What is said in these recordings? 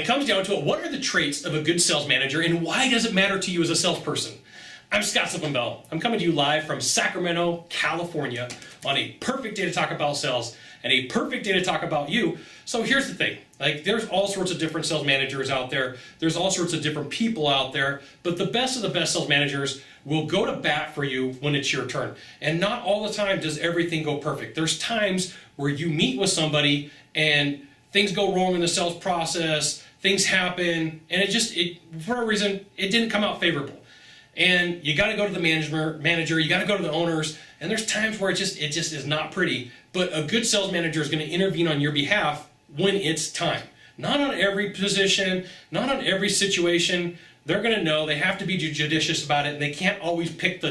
comes down to it, what are the traits of a good sales manager, and why does it matter to you as a salesperson? I'm Sylvan Bell. I'm coming to you live from Sacramento, California, on a perfect day to talk about sales and a perfect day to talk about you. So here's the thing, like there's all sorts of different sales managers out there. There's all sorts of different people out there, but the best of the best sales managers will go to bat for you when it's your turn. And not all the time does everything go perfect. There's times where you meet with somebody and things go wrong in the sales process, things happen, and for a reason, it didn't come out favorable. And you got to go to the manager, you got to go to the owners, and there's times where it just is not pretty. But a good sales manager is going to intervene on your behalf when it's time. Not on every position, not on every situation. They're going to know, they have to be judicious about it, and they can't always pick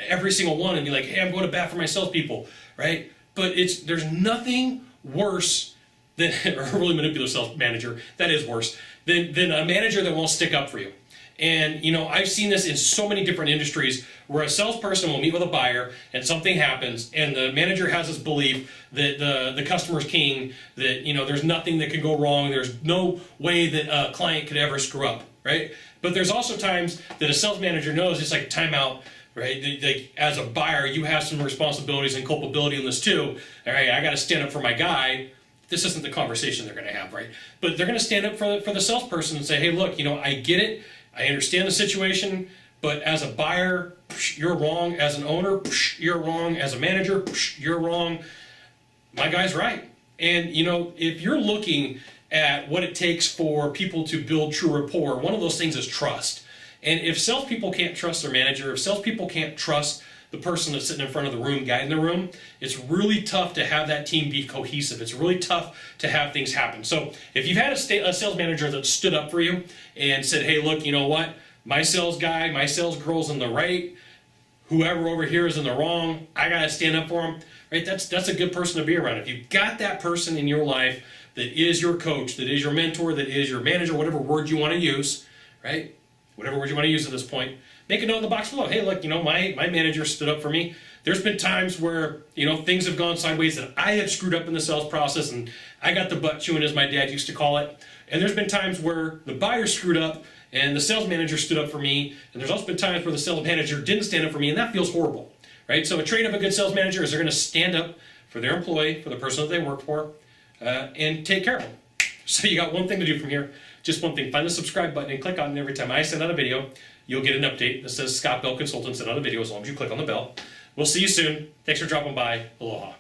every single one and be like, hey, I'm going to bat for my salespeople, right? But there's nothing worse than a really manipulative sales manager, that is worse, than a manager that won't stick up for you. And I've seen this in so many different industries where a salesperson will meet with a buyer and something happens and the manager has this belief that the customer's king, that there's nothing that can go wrong, there's no way that a client could ever screw up, right? But there's also times that a sales manager knows it's like timeout, right? As a buyer, you have some responsibilities and culpability in this too. All right, I got to stand up for my guy. This isn't the conversation they're going to have, right? But they're going to stand up for the salesperson and say, hey, look, I get it. I understand the situation, but as a buyer, you're wrong. As an owner, you're wrong. As a manager, you're wrong. My guy's right. And, if you're looking at what it takes for people to build true rapport, one of those things is trust. And if salespeople can't trust their manager, if salespeople can't trust the person that's sitting in front of the room, guiding the room, it's really tough to have that team be cohesive. It's really tough to have things happen. So if you've had a sales manager that stood up for you and said, hey, look, you know what? My sales guy, my sales girl's in the right. Whoever over here is in the wrong. I got to stand up for them. Right? That's a good person to be around. If you've got that person in your life that is your coach, that is your mentor, that is your manager, whatever word you want to use, right? Whatever word you want to use at this point, make a note in the box below. Hey, look, my manager stood up for me. There's been times where, things have gone sideways that I have screwed up in the sales process and I got the butt chewing, as my dad used to call it. And there's been times where the buyer screwed up and the sales manager stood up for me. And there's also been times where the sales manager didn't stand up for me, and that feels horrible, right? So a trait of a good sales manager is they're going to stand up for their employee, for the person that they work for, and take care of them. So you got one thing to do from here. Just one thing. Find the subscribe button and click on it. Every time I send out a video, you'll get an update that says Scott Bell Consultants sent out a video as long as you click on the bell. We'll see you soon. Thanks for dropping by. Aloha.